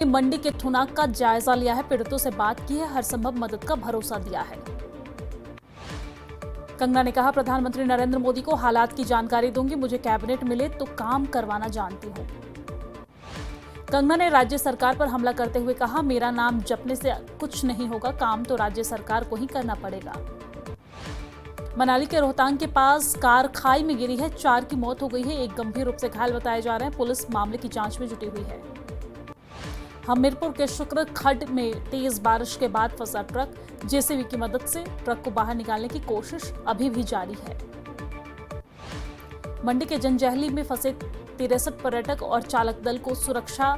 मंडी के थुनाक का जायजा लिया है, पीड़ितों से बात की है, हर संभव मदद का भरोसा दिया है। कंगना ने कहा, प्रधानमंत्री नरेंद्र मोदी को हालात की जानकारी दूंगी, मुझे कैबिनेट मिले तो काम करवाना जानती हूं। कंगना ने राज्य सरकार पर हमला करते हुए कहा, मेरा नाम जपने से कुछ नहीं होगा, काम तो राज्य सरकार को ही करना पड़ेगा। मनाली के रोहतांग के पास कार खाई में गिरी है, 4 की मौत हो गई है, एक गंभीर रूप से घायल बताए जा रहे हैं। पुलिस मामले की जांच में जुटी हुई है। हमीरपुर के शुक्र खड्ड में तेज बारिश के बाद फंसा ट्रक, जेसीबी की मदद से ट्रक को बाहर निकालने की कोशिश अभी भी जारी है। मंडी के जंजैहली में फंसे 63 पर्यटक और चालक दल को सुरक्षा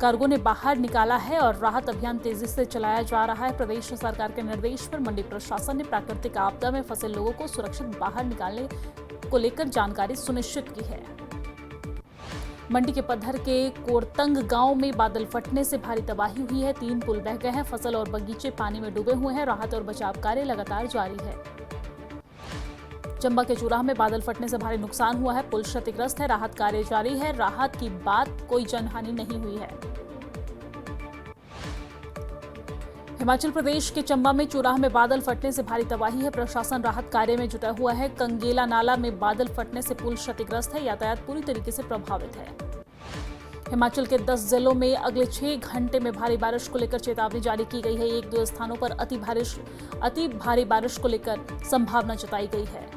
कार्गो ने बाहर निकाला है और राहत अभियान तेजी से चलाया जा रहा है। प्रदेश सरकार के निर्देश पर मंडी प्रशासन ने प्राकृतिक आपदा में फंसे लोगों को सुरक्षित बाहर निकालने को लेकर जानकारी सुनिश्चित की है। मंडी के पद्धर के कोरतंग गांव में बादल फटने से भारी तबाही हुई है, 3 पुल बह गए हैं, फसल और बगीचे पानी में डूबे हुए हैं। राहत और बचाव कार्य लगातार जारी है। चंबा के चुराह में बादल फटने से भारी नुकसान हुआ है, पुल क्षतिग्रस्त है, राहत कार्य जारी है। राहत की बात कोई जनहानि नहीं हुई है। हिमाचल प्रदेश के चंबा में चुराह में बादल फटने से भारी तबाही है, प्रशासन राहत कार्य में जुटा हुआ है। कंगेला नाला में बादल फटने से पुल क्षतिग्रस्त है, यातायात पूरी तरीके से प्रभावित है। हिमाचल के 10 जिलों में अगले 6 घंटे में भारी बारिश को लेकर चेतावनी जारी की गई है। 1-2 स्थानों पर अति भारी बारिश को लेकर संभावना जताई गई है।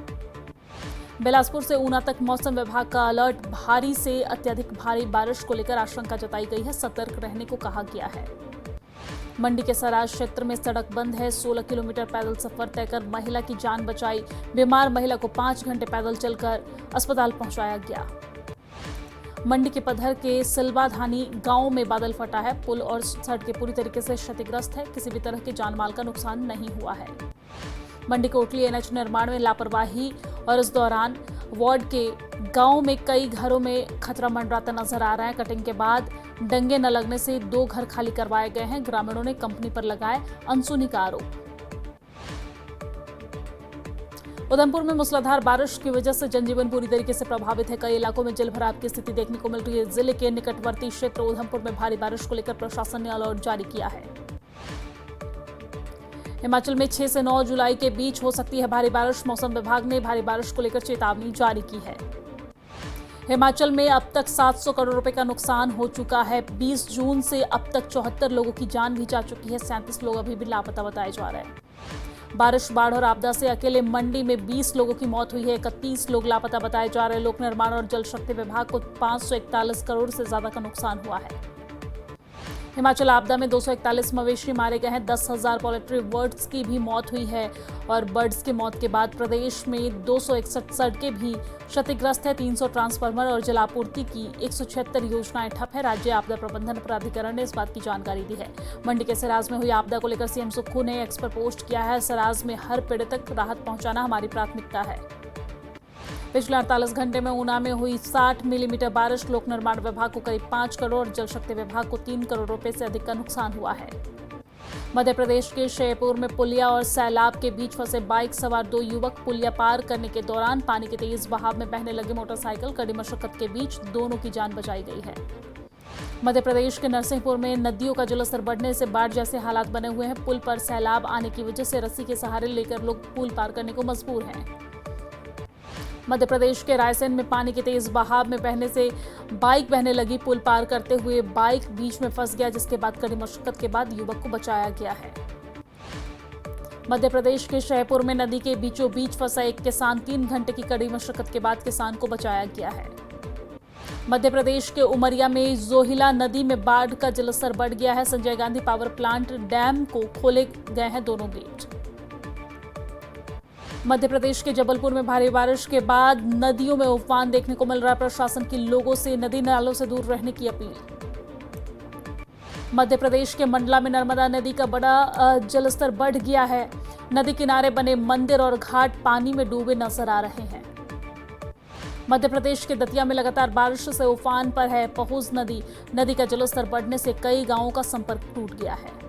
बिलासपुर से ऊना तक मौसम विभाग का अलर्ट, भारी से अत्यधिक भारी बारिश को लेकर आशंका जताई गई है, सतर्क रहने को कहा गया है। मंडी के सराज क्षेत्र में सड़क बंद है, 16 किलोमीटर पैदल सफर तय कर महिला की जान बचाई, बीमार महिला को 5 घंटे पैदल चलकर अस्पताल पहुंचाया गया। मंडी के पद्धर के सिलवाधानी गांव में बादल फटा है, पुल और सड़कें पूरी तरीके से क्षतिग्रस्त है, किसी भी तरह के जानमाल का नुकसान नहीं हुआ है। मंडी कोटली NH निर्माण में लापरवाही और इस दौरान वार्ड के गांव में कई घरों में खतरा मंडराता नजर आ रहा है। कटिंग के बाद डंगे न लगने से 2 घर खाली करवाए गए हैं, ग्रामीणों ने कंपनी पर लगाए अनसुनी का आरोप। उधमपुर में मूसलाधार बारिश की वजह से जनजीवन पूरी तरीके से प्रभावित है, कई इलाकों में जलभराव की स्थिति देखने को मिल रही है। जिले के निकटवर्ती क्षेत्र उधमपुर में भारी बारिश को लेकर प्रशासन ने अलर्ट जारी किया है। हिमाचल में 6 से 9 जुलाई के बीच हो सकती है भारी बारिश, मौसम विभाग ने भारी बारिश को लेकर चेतावनी जारी की है। हिमाचल में अब तक 700 करोड़ रुपए का नुकसान हो चुका है। 20 जून से अब तक 74 लोगों की जान भी जा चुकी है, 37 लोग अभी भी लापता बताए जा रहे हैं। बारिश, बाढ़ और आपदा से अकेले मंडी में 20 लोगों की मौत हुई है, 31 लोग लापता बताए जा रहे हैं। लोक निर्माण और जल शक्ति विभाग को 541 करोड़ से ज्यादा का नुकसान हुआ है। हिमाचल आपदा में 241 मवेशी मारे गए हैं, 10,000 पोल्ट्री बर्ड्स की भी मौत हुई है और बर्ड्स की मौत के बाद प्रदेश में 261 सड़कें भी क्षतिग्रस्त है, 300 ट्रांसफार्मर और जलापूर्ति की 176 योजनाएं ठप है। राज्य आपदा प्रबंधन प्राधिकरण ने इस बात की जानकारी दी है। मंडी के सराज में हुई आपदा को लेकर सीएम सुक्खू ने एक्स पर पोस्ट किया है, सराज में हर पीड़ित तक राहत पहुंचाना हमारी प्राथमिकता है। पिछले 48 घंटे में ऊना में हुई 60 मिलीमीटर बारिश, लोक निर्माण विभाग को करीब 5 करोड़, जल शक्ति विभाग को 3 करोड़ रुपए से अधिक का नुकसान हुआ है। मध्य प्रदेश के शेरपुर में पुलिया और सैलाब के बीच फंसे बाइक सवार 2 युवक, पुलिया पार करने के दौरान पानी के तेज बहाव में बहने लगे मोटरसाइकिल, कड़ी मशक्कत के बीच दोनों की जान बचाई गई है। मध्य प्रदेश के नरसिंहपुर में नदियों का जलस्तर बढ़ने से बाढ़ जैसे हालात बने हुए हैं, पुल पर सैलाब आने की वजह से रस्सी के सहारे लेकर लोग पुल पार करने को मजबूर हैं। मध्य प्रदेश के रायसेन में पानी के तेज बहाव में बहने से बाइक बहने लगी, पुल पार करते हुए बाइक बीच में फंस गया, जिसके बाद कड़ी मशक्कत के बाद युवक को बचाया गया है। मध्य प्रदेश के शहपुर में नदी के बीचों बीच फंसा एक किसान, 3 घंटे की कड़ी मशक्कत के बाद किसान को बचाया गया है। मध्य प्रदेश के उमरिया में जोहिला नदी में बाढ़ का जलस्तर बढ़ गया है, Sanjay Gandhi power plant dam को खोले गए हैं दोनों गेट। मध्य प्रदेश के जबलपुर में भारी बारिश के बाद नदियों में उफान देखने को मिल रहा है, प्रशासन की लोगों से नदी नालों से दूर रहने की अपील। मध्य प्रदेश के मंडला में नर्मदा नदी का बड़ा जलस्तर बढ़ गया है, नदी किनारे बने मंदिर और घाट पानी में डूबे नजर आ रहे हैं। मध्य प्रदेश के दतिया में लगातार बारिश से उफान पर है पहुज नदी, नदी का जलस्तर बढ़ने से कई गांवों का संपर्क टूट गया है।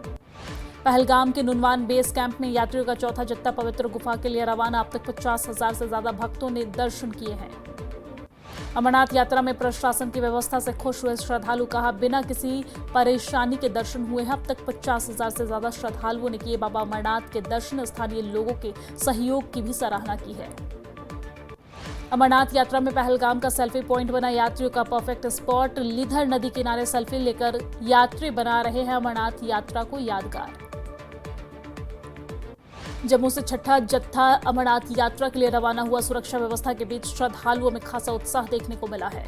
पहलगाम के नुनवान बेस कैंप में यात्रियों का चौथा जत्था पवित्र गुफा के लिए रवाना, अब तक 50,000 से ज्यादा भक्तों ने दर्शन किए हैं। अमरनाथ यात्रा में प्रशासन की व्यवस्था से खुश हुए श्रद्धालु, कहा बिना किसी परेशानी के दर्शन हुए हैं। अब तक 50,000 से ज्यादा श्रद्धालुओं ने किए बाबा अमरनाथ के दर्शन। स्थानीय लोगों के सहयोग की भी सराहना की है। अमरनाथ यात्रा में पहलगाम का सेल्फी पॉइंट बना यात्रियों का परफेक्ट स्पॉट। लीधर नदी किनारे सेल्फी लेकर यात्री बना रहे हैं अमरनाथ यात्रा को यादगार। जम्मू से छठा जत्था अमरनाथ यात्रा के लिए रवाना हुआ। सुरक्षा व्यवस्था के बीच श्रद्धालुओं में खासा उत्साह देखने को मिला है।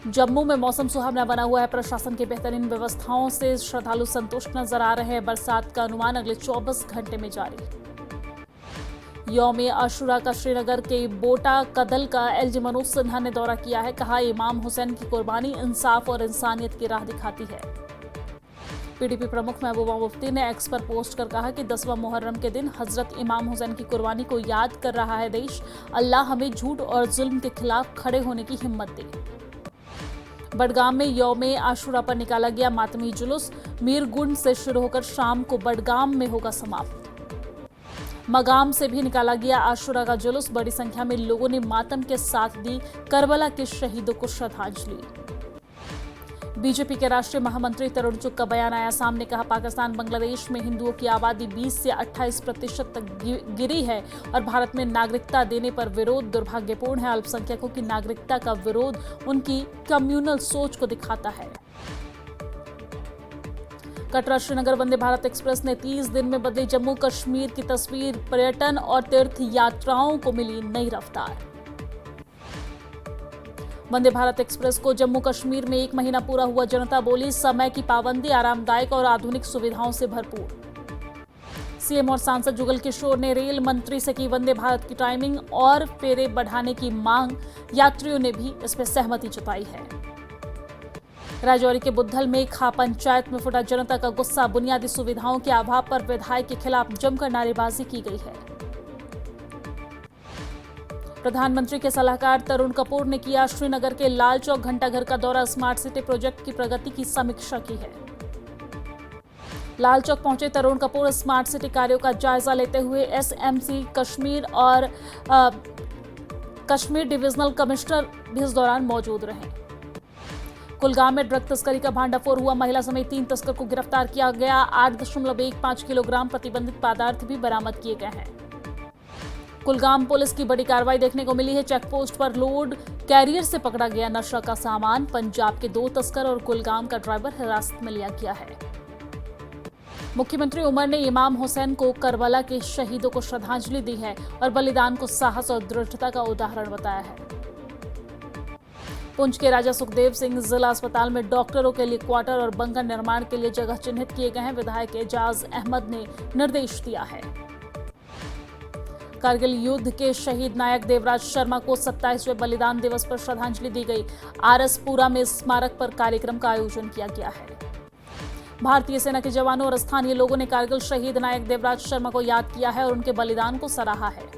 जम्मू में मौसम सुहावना बना हुआ है। प्रशासन की बेहतरीन व्यवस्थाओं से श्रद्धालु संतुष्ट नजर आ रहे हैं। बरसात का अनुमान अगले 24 घंटे में जारी। यौम आशुरा का श्रीनगर के बोटा कदल का एलजी मनोज सिन्हा ने दौरा किया है। कहा इमाम हुसैन की कुर्बानी इंसाफ और इंसानियत की राह दिखाती है। पीडीपी प्रमुख महबूबा मुफ्ती ने एक्स पर पोस्ट कर कहा कि 10वां मुहर्रम के दिन हजरत इमाम हुसैन की कुर्बानी को याद कर रहा है देश। अल्लाह हमें झूठ और जुल्म के खिलाफ खड़े होने की हिम्मत दे। बडगाम में यौम आशुरा पर निकाला गया मातमी जुलूस। मीरगुंड से शुरू होकर शाम को बडगाम में होगा समाप्त। मगाम से भी निकाला गया आशुरा का जुलूस। बड़ी संख्या में लोगों ने मातम के साथ दी करबला के शहीदों को श्रद्धांजलि। बीजेपी के राष्ट्रीय महामंत्री तरुण चुग का बयान आया सामने। कहा पाकिस्तान बांग्लादेश में हिंदुओं की आबादी 20 से 28% तक गिरी है और भारत में नागरिकता देने पर विरोध दुर्भाग्यपूर्ण है। अल्पसंख्यकों की नागरिकता का विरोध उनकी कम्युनल सोच को दिखाता है। कटरा श्रीनगर वंदे भारत एक्सप्रेस ने 30 दिन में बदली जम्मू कश्मीर की तस्वीर। पर्यटन और तीर्थ यात्राओं को मिली नई रफ्तार। वंदे भारत एक्सप्रेस को जम्मू कश्मीर में 1 महीना पूरा हुआ। जनता बोली समय की पाबंदी आरामदायक और आधुनिक सुविधाओं से भरपूर। सीएम और सांसद जुगल किशोर ने रेल मंत्री से की वंदे भारत की टाइमिंग और फेरे बढ़ाने की मांग। यात्रियों ने भी इस पर सहमति जताई है। राजौरी के बुद्धल में खा पंचायत में फुटा जनता का गुस्सा। बुनियादी सुविधाओं के अभाव पर विधायक के खिलाफ जमकर नारेबाजी की गई है। प्रधानमंत्री के सलाहकार तरुण कपूर ने किया श्रीनगर के लाल चौक घंटाघर का दौरा। स्मार्ट सिटी प्रोजेक्ट की प्रगति की समीक्षा की है। लाल चौक पहुंचे तरुण कपूर स्मार्ट सिटी कार्यों का जायजा लेते हुए एसएमसी कश्मीर और कश्मीर डिविजनल कमिश्नर भी इस दौरान मौजूद रहे। कुलगाम में ड्रग तस्करी का भांडाफोड़ हुआ। महिला समेत 3 तस्कर को गिरफ्तार किया गया। 8.15 किलोग्राम प्रतिबंधित पदार्थ भी बरामद किए गए हैं। कुलगाम पुलिस की बड़ी कार्रवाई देखने को मिली है। चेकपोस्ट पर लोड कैरियर से पकड़ा गया नशा का सामान। पंजाब के 2 तस्कर और कुलगाम का ड्राइवर हिरासत में लिया गया है। मुख्यमंत्री उमर ने इमाम हुसैन को करबला के शहीदों को श्रद्धांजलि दी है और बलिदान को साहस और दृढ़ता का उदाहरण बताया है। पुंछ के राजा सुखदेव सिंह जिला अस्पताल में डॉक्टरों के लिए क्वार्टर और बंकर निर्माण के लिए जगह चिन्हित किए गए हैं। विधायक एजाज अहमद ने निर्देश दिया है। कारगिल युद्ध के शहीद नायक देवराज शर्मा को 27वें बलिदान दिवस पर श्रद्धांजलि दी गई। आरएसपुरा में स्मारक पर कार्यक्रम का आयोजन किया गया है। भारतीय सेना के जवानों और स्थानीय लोगों ने कारगिल शहीद नायक देवराज शर्मा को याद किया है और उनके बलिदान को सराहा है।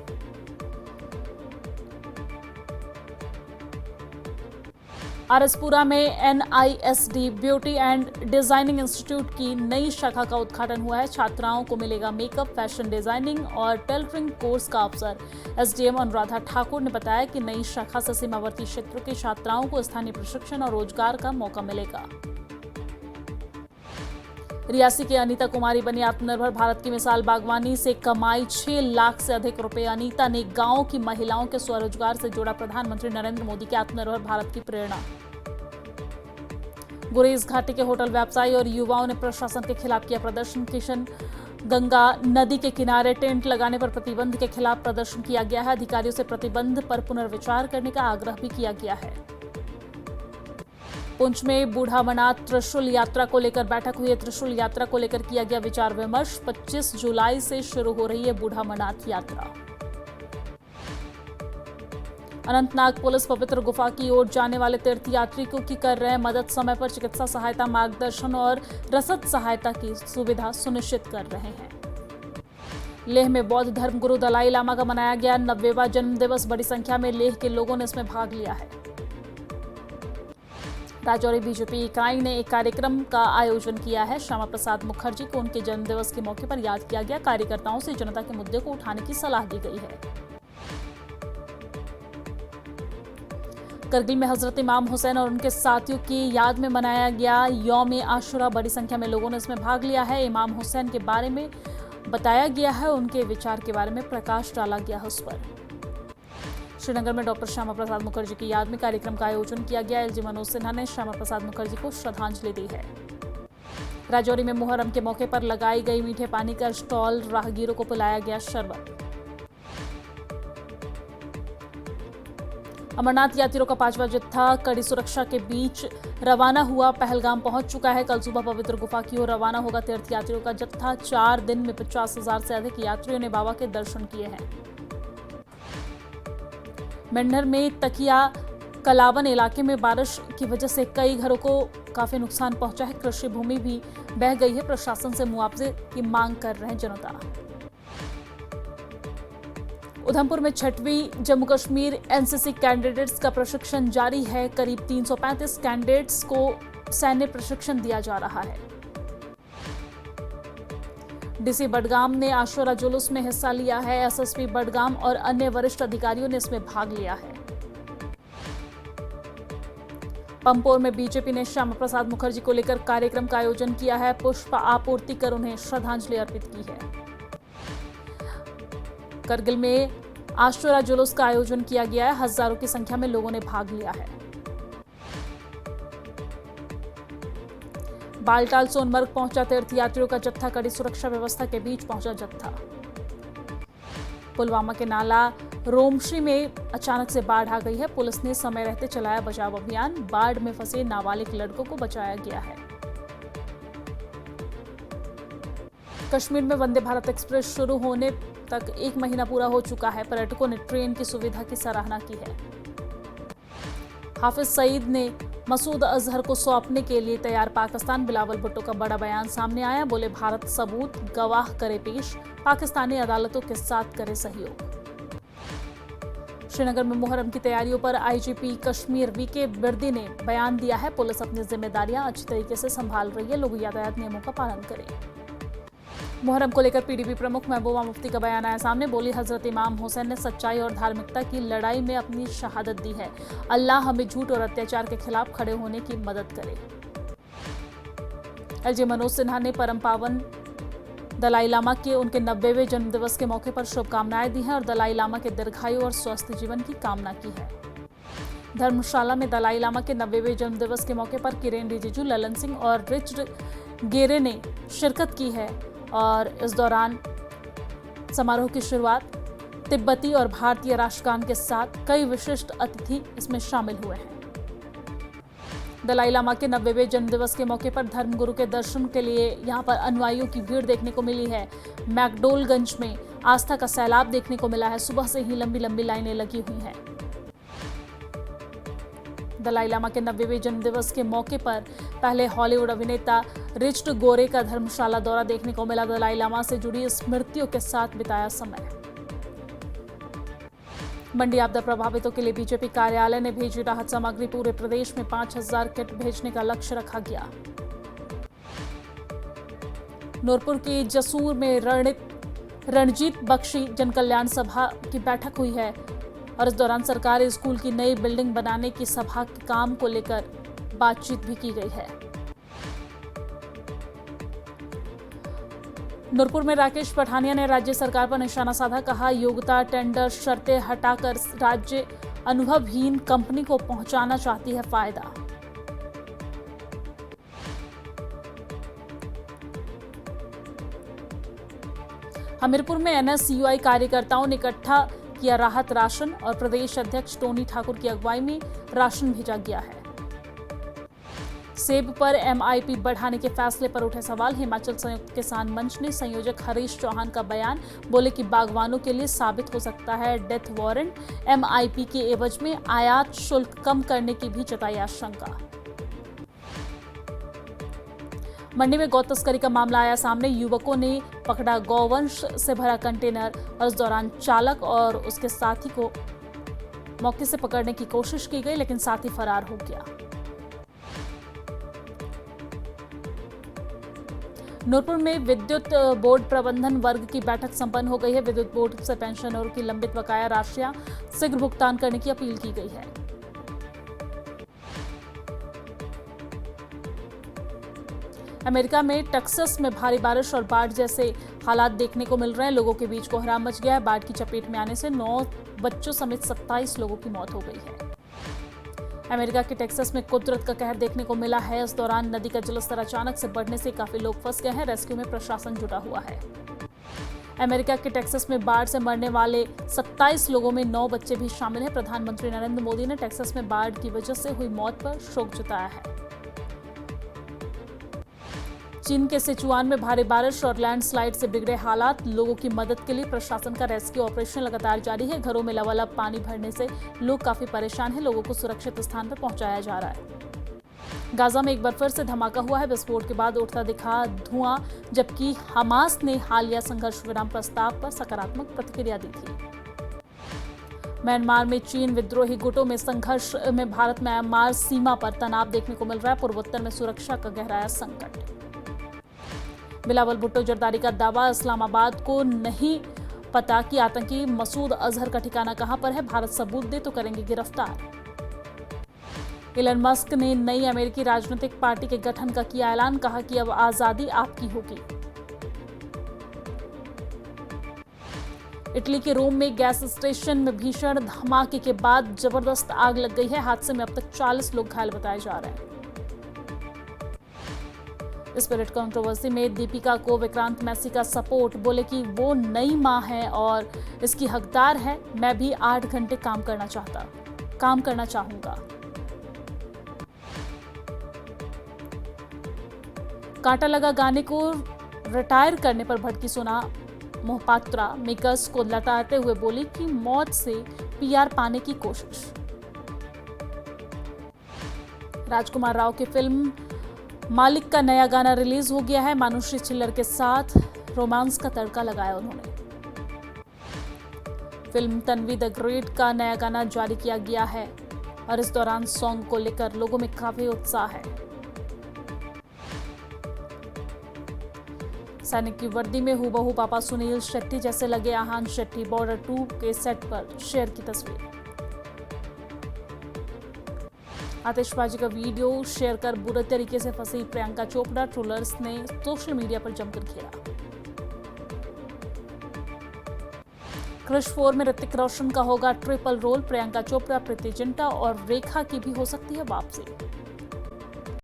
आरएसपुरा में एनआईएसडी ब्यूटी एंड डिजाइनिंग इंस्टीट्यूट की नई शाखा का उद्घाटन हुआ है। छात्राओं को मिलेगा मेकअप, फैशन डिजाइनिंग और टेलरिंग कोर्स का अवसर। एसडीएम अनुराधा ठाकुर ने बताया कि नई शाखा से सीमावर्ती क्षेत्रों की छात्राओं को स्थानीय प्रशिक्षण और रोजगार का मौका मिलेगा। रियासी की अनीता कुमारी बनी आत्मनिर्भर भारत की मिसाल। बागवानी से कमाई 6 लाख से अधिक रुपए। अनीता ने गांव की महिलाओं के स्वरोजगार से जोड़ा प्रधानमंत्री नरेंद्र मोदी के आत्मनिर्भर भारत की प्रेरणा। गुरेज घाटी के होटल व्यवसायी और युवाओं ने प्रशासन के खिलाफ किया प्रदर्शन। किशन गंगा नदी के किनारे टेंट लगाने पर प्रतिबंध के खिलाफ प्रदर्शन किया गया है। अधिकारियों से प्रतिबंध पर पुनर्विचार करने का आग्रह भी किया गया है। पुंछ में बूढ़ा अमरनाथ त्रिशूल यात्रा को लेकर बैठक हुई है। त्रिशूल यात्रा को लेकर किया गया विचार विमर्श। 25 जुलाई से शुरू हो रही है बूढ़ा अमरनाथ यात्रा। अनंतनाग पुलिस पवित्र गुफा की ओर जाने वाले तीर्थयात्रियों की कर रहे हैं मदद। समय पर चिकित्सा सहायता, मार्गदर्शन और रसद सहायता की सुविधा सुनिश्चित कर रहे हैं। लेह में बौद्ध धर्म गुरु दलाई लामा का मनाया गया 90वां जन्म दिवस। बड़ी संख्या में लेह के लोगों ने इसमें भाग लिया है। राजौरी बीजेपी इकाई ने एक कार्यक्रम का आयोजन किया है। श्यामा प्रसाद मुखर्जी को उनके जन्मदिवस के मौके पर याद किया गया। कार्यकर्ताओं से जनता के मुद्दे को उठाने की सलाह दी गई है। करगिल में हजरत इमाम हुसैन और उनके साथियों की याद में मनाया गया यौम आशुरा। बड़ी संख्या में लोगों ने इसमें भाग लिया है। इमाम हुसैन के बारे में बताया गया है, उनके विचार के बारे में प्रकाश डाला गया है उस पर। श्रीनगर में डॉक्टर श्यामा प्रसाद मुखर्जी की याद में कार्यक्रम का आयोजन किया गया। एलजी मनोज सिन्हा ने श्यामा प्रसाद मुखर्जी को श्रद्धांजलि दी है। राजौरी में मुहर्रम के मौके पर लगाई गई मीठे पानी का स्टॉल, राहगीरों को पिलाया गया शरबत। अमरनाथ यात्रियों का 5वां जत्था कड़ी सुरक्षा के बीच रवाना हुआ, पहलगाम पहुंच चुका है। कल सुबह पवित्र गुफा की ओर रवाना होगा तीर्थ यात्रियों का जत्था। 4 दिन में 50,000 से अधिक यात्रियों ने बाबा के दर्शन किए हैं। मेंढर में तकिया कलावन इलाके में बारिश की वजह से कई घरों को काफी नुकसान पहुंचा है। कृषि भूमि भी बह गई है। प्रशासन से मुआवजे की मांग कर रहे हैं जनता। उधमपुर में 6वीं जम्मू कश्मीर एनसीसी कैंडिडेट्स का प्रशिक्षण जारी है। करीब 335 कैंडिडेट्स को सैन्य प्रशिक्षण दिया जा रहा है। डीसी बडगाम ने आशुरा जुलूस में हिस्सा लिया है। एसएसपी बडगाम और अन्य वरिष्ठ अधिकारियों ने इसमें भाग लिया है। पंपोर में बीजेपी ने श्यामा प्रसाद मुखर्जी को लेकर कार्यक्रम का आयोजन किया है। पुष्प आपूर्ति कर उन्हें श्रद्धांजलि अर्पित की है। करगिल में आशुरा जुलूस का आयोजन किया गया है। हजारों की संख्या में लोगों ने भाग लिया है। बालटाल सोनमर्ग पहुंचा तीर्थ यात्रियों का जत्था। कड़ी सुरक्षा व्यवस्था के बीच पहुंचा जत्था। पुलवामा के नाला रोमशी में अचानक से बाढ़ आ गई है। पुलिस ने समय रहते चलाया बचाव अभियान। बाढ़ में फंसे नाबालिग लड़कों को बचाया गया है। कश्मीर में वंदे भारत एक्सप्रेस शुरू होने तक 1 महीना पूरा हो चुका है। पर्यटकों ने ट्रेन की सुविधा की सराहना की है। हाफिज सईद ने मसूद अजहर को सौंपने के लिए तैयार पाकिस्तान। बिलावल भुट्टो का बड़ा बयान सामने आया। बोले, भारत सबूत गवाह करे पेश, पाकिस्तानी अदालतों के साथ करे सहयोग। श्रीनगर में मुहर्रम की तैयारियों पर आईजीपी कश्मीर वीके बिर्दी ने बयान दिया है। पुलिस अपनी जिम्मेदारियां अच्छी तरीके से संभाल रही है। लोग यातायात नियमों का पालन करें। मुहर्रम को लेकर पीडीपी प्रमुख महबूबा मुफ्ती का बयान आया सामने। बोली, हजरत इमाम हुसैन ने सच्चाई और धार्मिकता की लड़ाई में अपनी शहादत दी है। अल्लाह हमें झूठ और अत्याचार के खिलाफ खड़े होने की मदद करे। एलजी मनोज सिन्हा ने परम पावन दलाई लामा के उनके 90वें जन्मदिवस के मौके पर शुभकामनाएं दी हैं और दलाई लामा के दीर्घायु और स्वस्थ जीवन की कामना की है। धर्मशाला में दलाई लामा के 90वें जन्मदिवस के मौके पर किरेन रिजिजू, ललन सिंह और रिचर्ड गेरे ने शिरकत की है और इस दौरान समारोह की शुरुआत तिब्बती और भारतीय राष्ट्रगान के साथ कई विशिष्ट अतिथि इसमें शामिल हुए हैं। दलाई लामा के 90वें जन्मदिवस के मौके पर धर्मगुरु के दर्शन के लिए यहां पर अनुयायियों की भीड़ देखने को मिली है। मैकडोलगंज में आस्था का सैलाब देखने को मिला है। सुबह से ही लंबी लंबी लाइनें लगी हुई हैं। दलाई लामा के 90वें जन्मदिवस के मौके पर पहले हॉलीवुड अभिनेता रिचर्ड गोरे का धर्मशाला दौरा देखने को मिला। दलाई लामा से जुड़ी स्मृतियों के साथ बिताया समय। मंडी आपदा प्रभावितों के लिए बीजेपी कार्यालय ने भेजी राहत सामग्री। पूरे प्रदेश में 5,000 किट भेजने का लक्ष्य रखा गया। नूरपुर के जसूर में रणजीत बख्शी जनकल्याण सभा की बैठक हुई है और इस दौरान सरकारी स्कूल की नई बिल्डिंग बनाने की सभा के काम को लेकर बातचीत भी की गई है। नूरपुर में राकेश पठानिया ने राज्य सरकार पर निशाना साधा। कहा, योग्यता टेंडर शर्तें हटाकर राज्य अनुभवहीन कंपनी को पहुंचाना चाहती है फायदा। हमीरपुर में एनएसयूआई कार्यकर्ताओं ने इकट्ठा किया राहत राशन और प्रदेश अध्यक्ष टोनी ठाकुर की अगुवाई में राशन भेजा गया है। सेब पर एमआईपी बढ़ाने के फैसले पर उठे सवाल। हिमाचल संयुक्त किसान मंच ने संयोजक हरीश चौहान का बयान। बोले कि बागवानों के लिए साबित हो सकता है डेथ वारंट। एमआईपी के एवज में आयात शुल्क कम करने की भी जताई आशंका। मंडी में गौ तस्करी का मामला आया सामने। युवकों ने पकड़ा गौवंश से भरा कंटेनर और इस दौरान चालक और उसके साथी को मौके से पकड़ने की कोशिश की गई, लेकिन साथी फरार हो गया। नूरपुर में विद्युत बोर्ड प्रबंधन वर्ग की बैठक संपन्न हो गई है। विद्युत बोर्ड से पेंशनरों की लंबित बकाया राशियां शीघ्र भुगतान करने की अपील की गई है। अमेरिका में टेक्सास में भारी बारिश और बाढ़ जैसे हालात देखने को मिल रहे हैं। लोगों के बीच कोहराम मच गया है। बाढ़ की चपेट में आने से 9 बच्चों समेत 27 लोगों की मौत हो गई है। अमेरिका के टेक्सास में कुदरत का कहर देखने को मिला है। इस दौरान नदी का जलस्तर अचानक से बढ़ने से काफी लोग फंस गए हैं। रेस्क्यू में प्रशासन जुटा हुआ है। अमेरिका के टेक्सास में बाढ़ से मरने वाले 27 लोगों में 9 बच्चे भी शामिल हैं। प्रधानमंत्री नरेंद्र मोदी ने टेक्सास में बाढ़ की वजह से हुई मौत पर शोक जताया है। चीन के सिचुआन में भारी बारिश और लैंडस्लाइड से बिगड़े हालात। लोगों की मदद के लिए प्रशासन का रेस्क्यू ऑपरेशन लगातार जारी है। घरों में लबालब पानी भरने से लोग काफी परेशान हैं। लोगों को सुरक्षित स्थान पर पहुंचाया जा रहा है। गाजा में एक बार फिर से धमाका हुआ है। विस्फोट के बाद उठता दिखा धुआं, जबकि हमास ने हालिया संघर्ष विराम प्रस्ताव पर सकारात्मक प्रतिक्रिया दी थी। म्यांमार में चीन विद्रोही गुटों में संघर्ष में भारत म्यांमार सीमा पर तनाव देखने को मिल रहा है। पूर्वोत्तर में सुरक्षा का गहराया संकट। बिलावल भुट्टो जरदारी का दावा, इस्लामाबाद को नहीं पता कि आतंकी मसूद अजहर का ठिकाना कहां पर है। भारत सबूत दे तो करेंगे गिरफ्तार। इलन मस्क ने नई अमेरिकी राजनीतिक पार्टी के गठन का किया ऐलान। कहा कि अब आजादी आपकी होगी। इटली के रोम में गैस स्टेशन में भीषण धमाके के बाद जबरदस्त आग लग गई है। हादसे में अब तक 40 लोग घायल बताए जा रहे हैं। स्पिरिट कंट्रोवर्सी में दीपिका को विक्रांत मैसी का सपोर्ट। बोले कि वो नई मां है और इसकी हकदार है। मैं भी 8 घंटे काम करना चाहूंगा। कांटा लगा गाने को रिटायर करने पर भड़की सोना मोहपात्रा मेकर्स को लताड़ते हुए बोली कि मौत से पीआर पाने की कोशिश। राजकुमार राव की फिल्म मालिक का नया गाना रिलीज हो गया है। मानुश्री छिल्लर के साथ रोमांस का तड़का लगाया उन्होंने। फिल्म तन्वी द ग्रेट का नया गाना जारी किया गया है और इस दौरान सॉन्ग को लेकर लोगों में काफी उत्साह है। सैनिक की वर्दी में हूबहू पापा सुनील शेट्टी जैसे लगे आहान शेट्टी। बॉर्डर 2 के सेट पर शेयर की तस्वीर। आतिशबाजी का वीडियो शेयर कर बुरे तरीके से फंसी प्रियंका चोपड़ा। ट्रोलर्स ने सोशल मीडिया पर जमकर घेरा। क्रिश 4 में ऋतिक रोशन का होगा ट्रिपल रोल। प्रियंका चोपड़ा, प्रीति जिंटा और रेखा की भी हो सकती है वापसी।